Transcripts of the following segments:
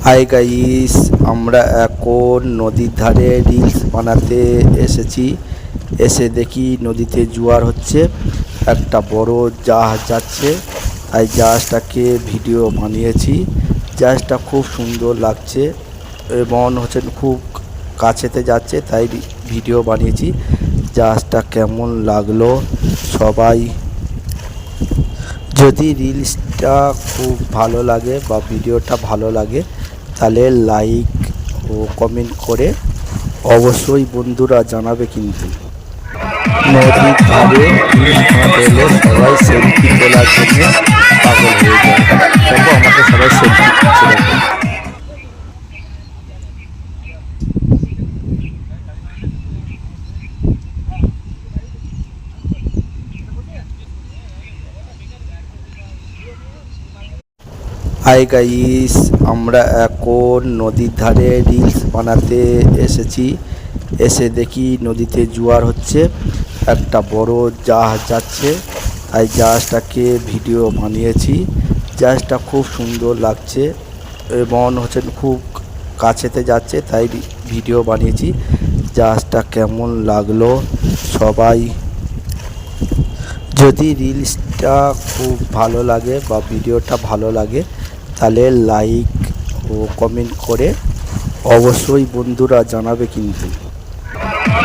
Hi guys, আমরা এখন নদীর ধারে রিলস বানাতে এসেছি। এসে দেখি নদীতে জোয়ার হচ্ছে, একটা বড় জাহাজ যাচ্ছে। তাই জাহাজটাকে ভিডিও বানিয়েছি। জাহাজটা খুব সুন্দর লাগছে এবং খুব কাছেতে যাচ্ছে, তাই ভিডিও বানিয়েছি। জাহাজটা কেমন লাগলো সবাই, যদি রিলসটা খুব ভালো লাগে বা ভিডিওটা ভালো লাগে তাহলে লাইক ও কমেন্ট করে অবশ্যই বন্ধুরা জানাবে। কিন্তু নদীর ধারে রিলস বানাতে এলে সবাই সেলফি তোলার জন্য পাগল হয়ে যায়। দেখো আমাকে সবাই সেলফি তুলছে দেখো। হাই গাইস, আমরা এখন নদীর ধারে রিলস বানাতে এসেছি। এসে দেখি নদীতে জোয়ার হচ্ছে, একটা বড় জাহাজ যাচ্ছে। তাই জাহাজটাকে ভিডিও বানিয়েছি। জাহাজটা খুব সুন্দর লাগছে এবং খুব কাছেতে যাচ্ছে, তাই ভিডিও বানিয়েছি। জাহাজটা কেমন লাগলো সবাই, যদি রিলসটা খুব ভালো লাগে বা ভিডিওটা ভালো লাগে তাহলে লাইক ও কমেন্ট করে অবশ্যই বন্ধুরা জানাবে। কিন্তু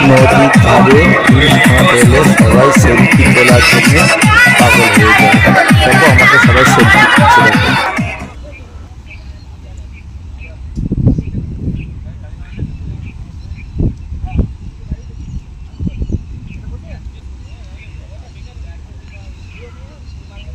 নদীর ধারে রিলস বানাতে এলে সবাই সেলফি তোলার জন্য পাগল হয়ে যায়। দেখো আমাকে